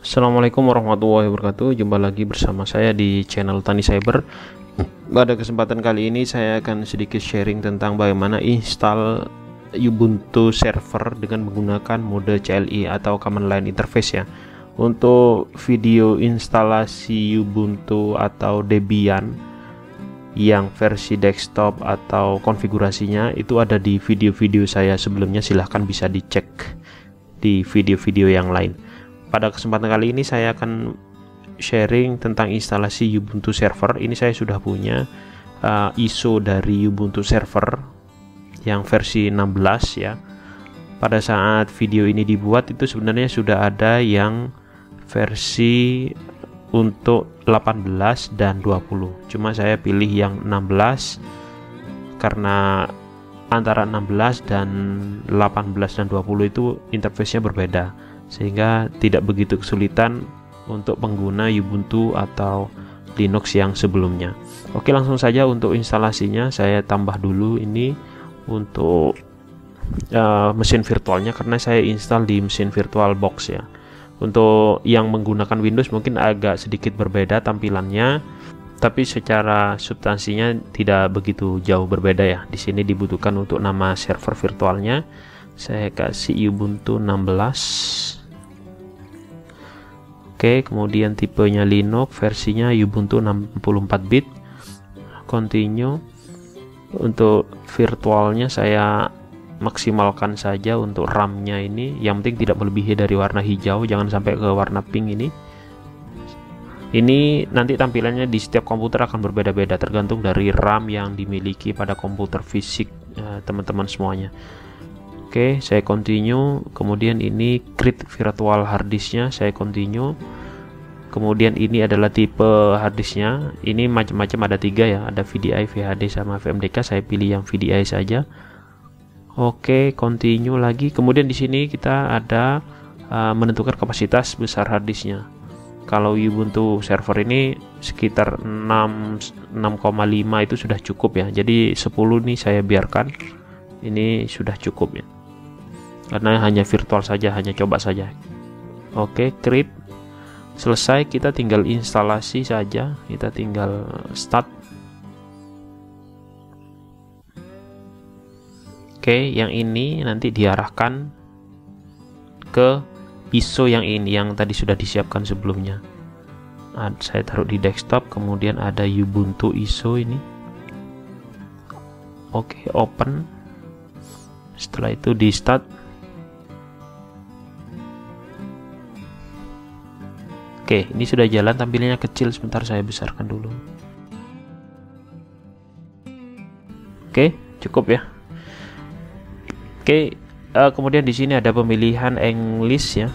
Assalamualaikum warahmatullahi wabarakatuh. Jumpa lagi bersama saya di channel Tani Cyber. Pada kesempatan kali ini saya akan sedikit sharing tentang bagaimana install Ubuntu server dengan menggunakan mode CLI atau Command Line Interface ya. Untuk video instalasi Ubuntu atau Debian yang versi desktop atau konfigurasinya itu ada di video-video saya sebelumnya, silahkan bisa dicek di video-video yang lain. Pada kesempatan kali ini saya akan sharing tentang instalasi Ubuntu server. Ini saya sudah punya ISO dari Ubuntu server yang versi 16 ya. Pada saat video ini dibuat itu sebenarnya sudah ada yang versi untuk 18 dan 20. Cuma saya pilih yang 16 karena antara 16 dan 18 dan 20 itu interface-nya berbeda, sehingga tidak begitu kesulitan untuk pengguna Ubuntu atau Linux yang sebelumnya. Oke, langsung saja untuk instalasinya saya tambah dulu ini untuk mesin virtualnya, karena saya install di mesin virtual box ya. Untuk yang menggunakan Windows mungkin agak sedikit berbeda tampilannya, tapi secara substansinya tidak begitu jauh berbeda ya. Di sini dibutuhkan untuk nama server virtualnya saya kasih Ubuntu 16. Oke, kemudian tipenya Linux, versinya Ubuntu 64 bit. Continue. Untuk virtualnya saya maksimalkan saja untuk RAM-nya ini, yang penting tidak melebihi dari warna hijau, jangan sampai ke warna pink ini. Ini nanti tampilannya di setiap komputer akan berbeda-beda tergantung dari RAM yang dimiliki pada komputer fisik teman-teman semuanya. Oke, saya continue. Kemudian ini create virtual harddisknya, saya continue. Kemudian ini adalah tipe harddisknya. Ini macam-macam, ada 3 ya, ada VDI, VHD sama VMDK. Saya pilih yang VDI saja. Oke, continue lagi. Kemudian di sini kita ada menentukan kapasitas besar harddisknya. Kalau Ubuntu server ini sekitar 6,5 itu sudah cukup ya. Jadi 10 nih saya biarkan. Ini sudah cukup ya, karena hanya virtual saja, hanya coba saja. Oke, create. Selesai, kita tinggal instalasi saja, kita tinggal start. Oke, yang ini nanti diarahkan ke ISO yang ini, yang tadi sudah disiapkan sebelumnya. Saya taruh di desktop, kemudian ada Ubuntu ISO ini. Oke, open. Setelah itu di start. Oke, ini sudah jalan, tampilannya kecil, sebentar saya besarkan dulu. Oke, cukup ya. Oke, kemudian di sini ada pemilihan English ya.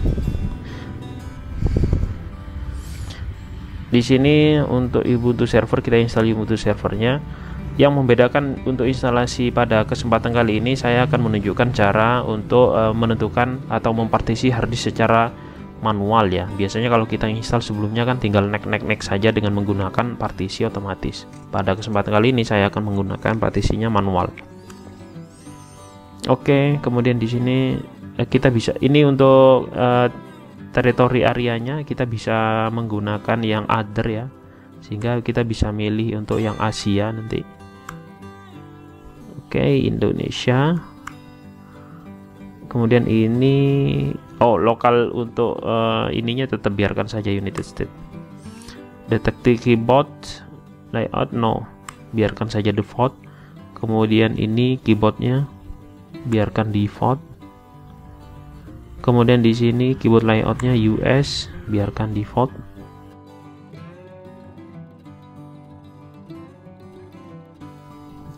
Di sini untuk Ubuntu server kita install Ubuntu servernya. Yang membedakan untuk instalasi pada kesempatan kali ini, saya akan menunjukkan cara untuk menentukan atau mempartisi harddisk secara manual ya. Biasanya kalau kita install sebelumnya kan tinggal next saja dengan menggunakan partisi otomatis. Pada kesempatan kali ini saya akan menggunakan partisinya manual. Oke, kemudian di sini kita bisa, ini untuk teritori areanya kita bisa menggunakan yang other ya, sehingga kita bisa milih untuk yang Asia nanti. Oke, Indonesia. Kemudian ini lokal untuk ininya tetap biarkan saja United States. Detective keyboard layout no, biarkan saja default. Kemudian ini keyboardnya biarkan default. Kemudian di sini keyboard layoutnya US, biarkan default.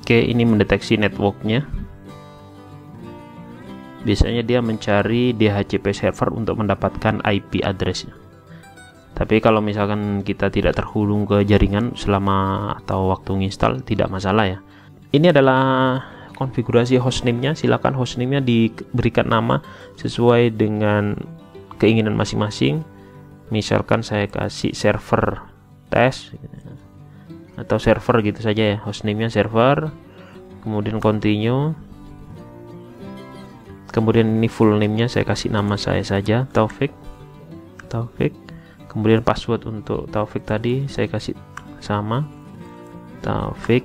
Oke, ini mendeteksi networknya. Biasanya dia mencari DHCP server untuk mendapatkan IP addressnya. Tapi kalau misalkan kita tidak terhubung ke jaringan selama atau waktu nginstal, tidak masalah ya. Ini adalah konfigurasi hostname-nya. Silakan hostname-nya diberikan nama sesuai dengan keinginan masing-masing. Misalkan saya kasih server test atau server gitu saja ya, hostname-nya server. Kemudian continue. Kemudian ini full name-nya saya kasih nama saya saja, Taufik. Kemudian password untuk Taufik tadi saya kasih sama Taufik.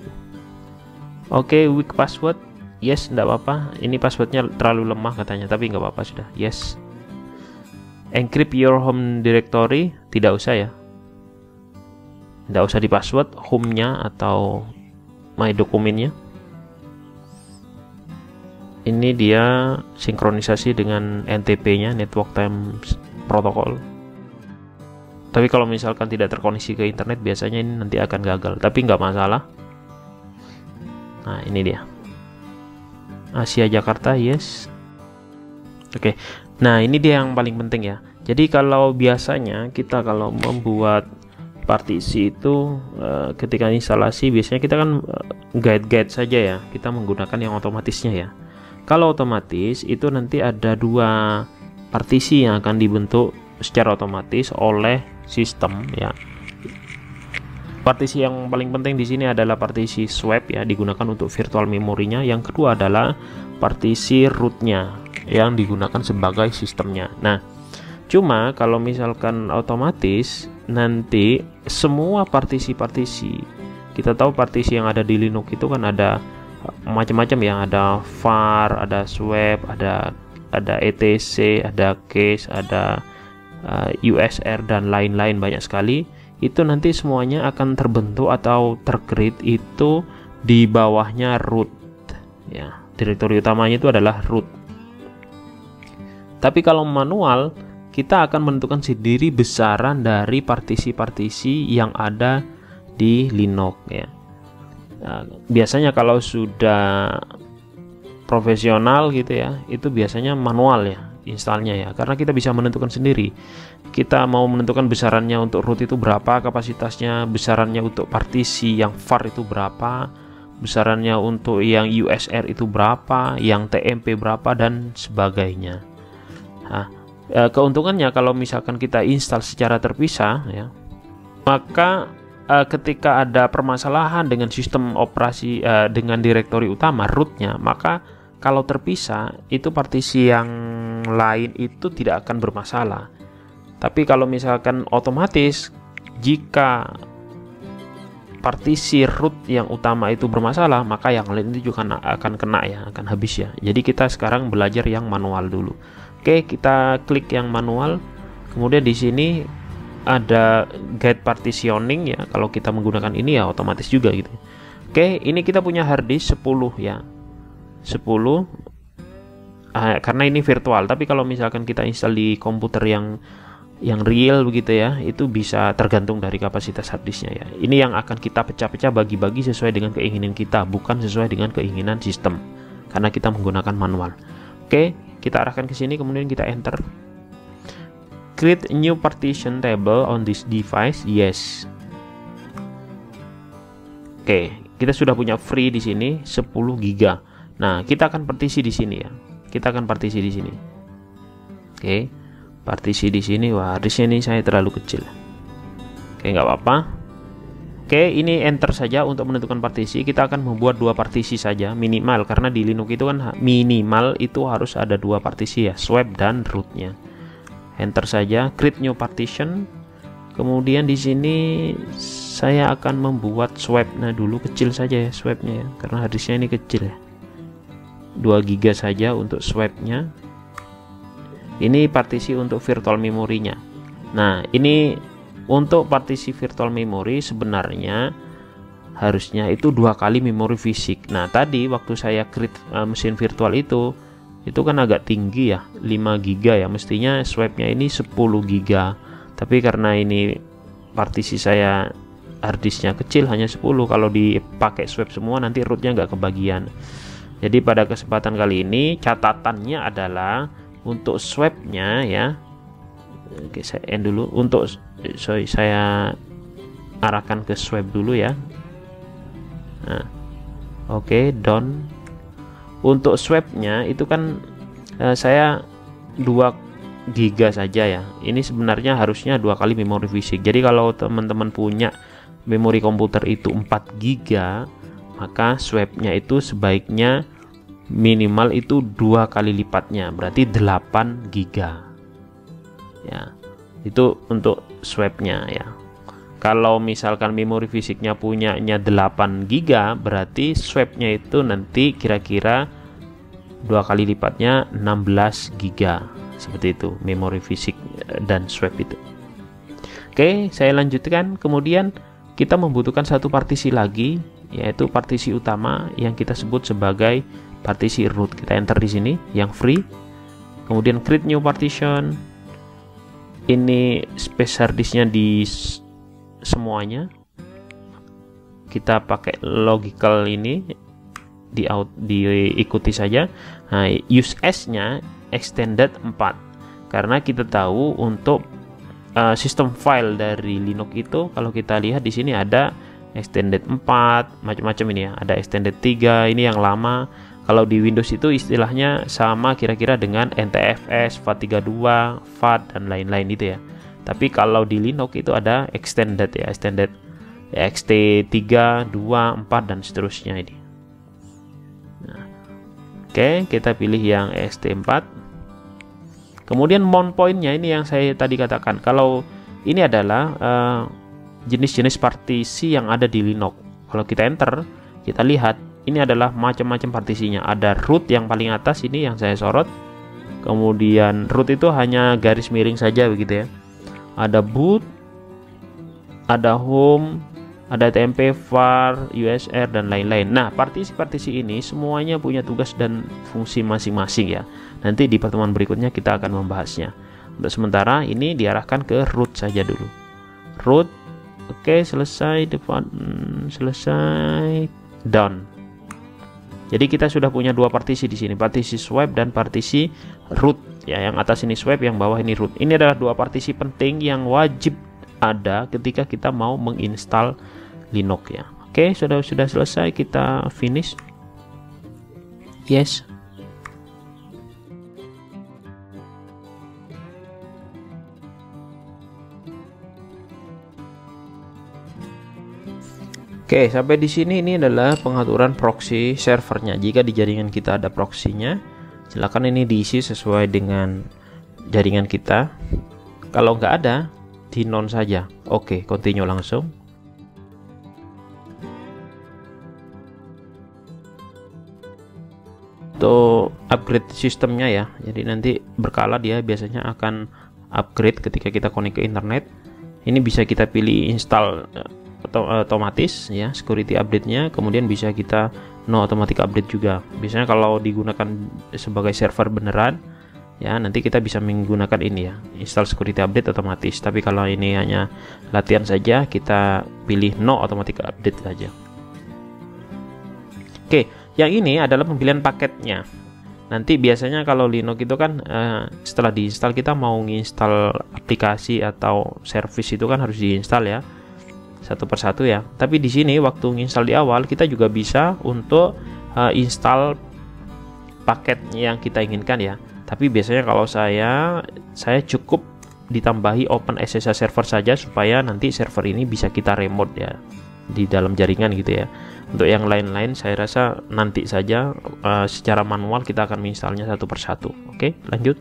Oke, weak password. Yes, enggak apa-apa. Ini passwordnya terlalu lemah katanya, tapi nggak apa-apa sudah. Yes. Encrypt your home directory, tidak usah ya. Nggak usah di password home-nya atau my dokumennya. Ini dia sinkronisasi dengan NTP-nya, Network Time Protocol. Tapi kalau misalkan tidak terkoneksi ke internet, biasanya ini nanti akan gagal. Tapi nggak masalah. Nah, ini dia. Asia Jakarta, yes. Oke. Nah, ini dia yang paling penting ya. Jadi kalau biasanya kita kalau membuat partisi itu ketika instalasi biasanya kita kan guide saja ya. Kita menggunakan yang otomatisnya ya. Kalau otomatis itu nanti ada dua partisi yang akan dibentuk secara otomatis oleh sistem ya. Partisi yang paling penting di sini adalah partisi swap ya, digunakan untuk virtual memorinya. Yang kedua adalah partisi rootnya yang digunakan sebagai sistemnya. Nah, cuma kalau misalkan otomatis nanti semua partisi-partisi, kita tahu partisi yang ada di Linux itu kan ada macam-macam ya, ada var, ada swap, ada etc, ada cache, ada USR dan lain-lain banyak sekali. Itu nanti semuanya akan terbentuk atau tercreate itu di bawahnya root ya. Direktori utamanya itu adalah root. Tapi kalau manual kita akan menentukan sendiri besaran dari partisi-partisi yang ada di Linux ya. Nah, biasanya kalau sudah profesional gitu ya, itu biasanya manual ya installnya ya, karena kita bisa menentukan sendiri. Kita mau menentukan besarannya untuk root itu berapa kapasitasnya, besarannya untuk partisi yang var itu berapa, besarannya untuk yang USR itu berapa, yang TMP berapa dan sebagainya. Nah, keuntungannya kalau misalkan kita install secara terpisah ya, maka ketika ada permasalahan dengan sistem operasi dengan direktori utama rootnya, maka kalau terpisah itu partisi yang lain itu tidak akan bermasalah. Tapi kalau misalkan otomatis, jika partisi root yang utama itu bermasalah, maka yang lain itu juga akan kena ya, akan habis ya. Jadi kita sekarang belajar yang manual dulu. Oke, kita klik yang manual. Kemudian di sini ada guide partitioning ya. Kalau kita menggunakan ini ya otomatis juga gitu. Oke, ini kita punya hard disk 10 ya. 10 karena ini virtual. Tapi kalau misalkan kita install di komputer yang real begitu ya, itu bisa tergantung dari kapasitas hard disknya ya. Ini yang akan kita pecah-pecah, bagi-bagi sesuai dengan keinginan kita, bukan sesuai dengan keinginan sistem, karena kita menggunakan manual. Oke, kita arahkan ke sini, kemudian kita enter. Create a new partition table on this device, yes. Oke, kita sudah punya free di sini 10 GB. Nah, kita akan partisi di sini ya. Kita akan partisi di sini. Oke, partisi di sini. Wah, disknya ini saya terlalu kecil. Oke, nggak apa-apa. Oke, ini enter saja untuk menentukan partisi. Kita akan membuat dua partisi saja minimal, karena di Linux itu kan minimal itu harus ada dua partisi ya, swap dan rootnya. Enter saja, create new partition. Kemudian di sini saya akan membuat swapnya dulu, kecil saja ya swapnya ya, karena harddisknya ini kecil ya. 2 GB saja untuk swapnya. Ini partisi untuk virtual memorinya. Nah, ini untuk partisi virtual memory sebenarnya harusnya itu 2 kali memori fisik. Nah, tadi waktu saya create mesin virtual itu kan agak tinggi ya, 5 GB ya, mestinya swapnya ini 10 GB. Tapi karena ini partisi saya harddisknya kecil, hanya 10, kalau dipakai swap semua nanti rootnya nggak kebagian. Jadi pada kesempatan kali ini catatannya adalah untuk swapnya ya. Oke, saya end dulu. Untuk saya arahkan ke swap dulu ya. Nah, oke, done. Untuk swapnya itu kan saya 2 GB saja ya. Ini sebenarnya harusnya 2 kali memori fisik. Jadi kalau teman-teman punya memori komputer itu 4 GB, maka swapnya itu sebaiknya minimal itu 2 kali lipatnya, berarti 8 GB ya. Itu untuk swapnya ya. Kalau misalkan memori fisiknya punyanya 8 GB, berarti swapnya itu nanti kira-kira 2 kali lipatnya 16 GB. Seperti itu memori fisik dan swap itu. Oke, saya lanjutkan. Kemudian kita membutuhkan satu partisi lagi, yaitu partisi utama yang kita sebut sebagai partisi root. Kita enter di sini yang free. Kemudian create new partition. Ini space hard disknya di semuanya. Kita pakai logical ini diikuti saja. Nah, use as-nya extended 4 karena kita tahu untuk sistem file dari Linux itu, kalau kita lihat di sini ada extended 4 macam-macam ini ya, ada extended 3 ini yang lama. Kalau di Windows itu istilahnya sama kira-kira dengan NTFS, FAT32, FAT dan lain-lain itu ya. Tapi kalau di Linux itu ada extended ya, extended XT3, 2, 4 dan seterusnya ini. Nah, oke, kita pilih yang XT4. Kemudian mount point-nya ini yang saya tadi katakan. Kalau ini adalah jenis-jenis partisi yang ada di Linux. Kalau kita enter, kita lihat ini adalah macam-macam partisinya. Ada root yang paling atas ini yang saya sorot. Kemudian root itu hanya garis miring saja begitu ya. Ada boot, ada home, ada TMP, var, USR dan lain-lain. Nah, partisi-partisi ini semuanya punya tugas dan fungsi masing-masing ya. Nanti di pertemuan berikutnya kita akan membahasnya. Untuk sementara ini diarahkan ke root saja dulu. Root, oke, selesai, selesai, done. Jadi kita sudah punya dua partisi di sini, partisi swap dan partisi root. Ya, yang atas ini swap, yang bawah ini root. Ini adalah dua partisi penting yang wajib ada ketika kita mau menginstal Linux ya. Oke, sudah selesai, kita finish. Yes. Oke, sampai di sini ini adalah pengaturan proxy servernya. Jika di jaringan kita ada proxy-nya, silakan ini diisi sesuai dengan jaringan kita. Kalau nggak ada, di non saja. Oke, continue langsung. Untuk upgrade sistemnya ya, jadi nanti berkala dia biasanya akan upgrade ketika kita connect ke internet. Ini bisa kita pilih install otomatis ya, security update-nya, kemudian bisa kita no automatic update juga. Biasanya kalau digunakan sebagai server beneran ya, nanti kita bisa menggunakan ini ya, install security update otomatis. Tapi kalau ini hanya latihan saja, kita pilih no automatic update saja. Oke, yang ini adalah pemilihan paketnya. Nanti biasanya kalau Linux itu kan setelah diinstal, kita mau nginstal aplikasi atau service itu kan harus diinstal ya, satu persatu ya. Tapi di sini waktu nginstal di awal, kita juga bisa untuk install paket yang kita inginkan ya. Tapi biasanya kalau saya cukup ditambahi OpenSSH server saja, supaya nanti server ini bisa kita remote ya di dalam jaringan gitu ya. Untuk yang lain-lain saya rasa nanti saja secara manual kita akan menginstalnya satu persatu. Oke, lanjut.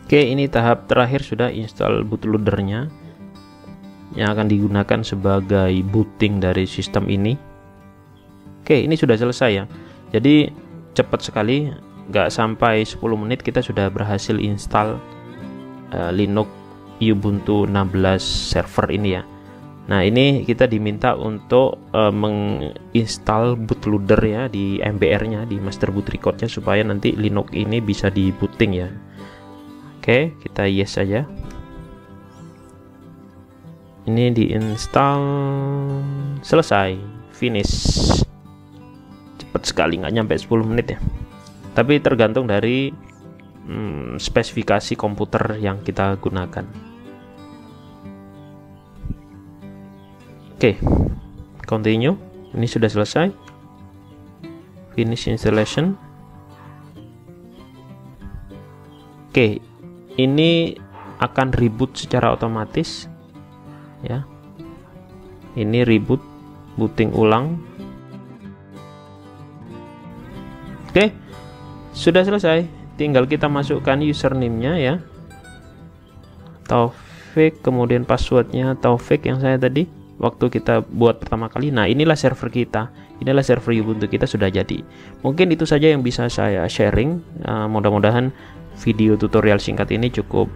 Oke, ini tahap terakhir, sudah install bootloadernya yang akan digunakan sebagai booting dari sistem ini. Oke, ini sudah selesai ya. Jadi cepat sekali, nggak sampai 10 menit kita sudah berhasil install Linux Ubuntu 16 server ini ya. Nah, ini kita diminta untuk menginstal bootloader ya di MBR-nya, di master boot record-nya, supaya nanti Linux ini bisa di booting ya. Oke, kita yes saja. Ini diinstal, selesai, finish. Cepat sekali, nggak nyampe 10 menit ya. Tapi tergantung dari spesifikasi komputer yang kita gunakan. Oke, continue. Ini sudah selesai. Finish installation. Oke, ini akan reboot secara otomatis ya. Ini reboot, booting ulang Oke, sudah selesai. Tinggal kita masukkan username-nya ya, Taufik, kemudian passwordnya Taufik yang saya tadi waktu kita buat pertama kali. Nah, inilah server kita, inilah server Ubuntu kita sudah jadi. Mungkin itu saja yang bisa saya sharing. Mudah-mudahan video tutorial singkat ini cukup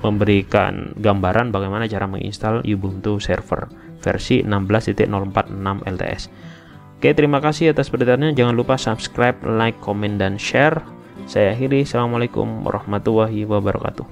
memberikan gambaran bagaimana cara menginstal Ubuntu server versi 16.046 LTS. Oke, terima kasih atas perhatiannya. Jangan lupa subscribe, like, komen, dan share. Saya akhiri. Assalamualaikum warahmatullahi wabarakatuh.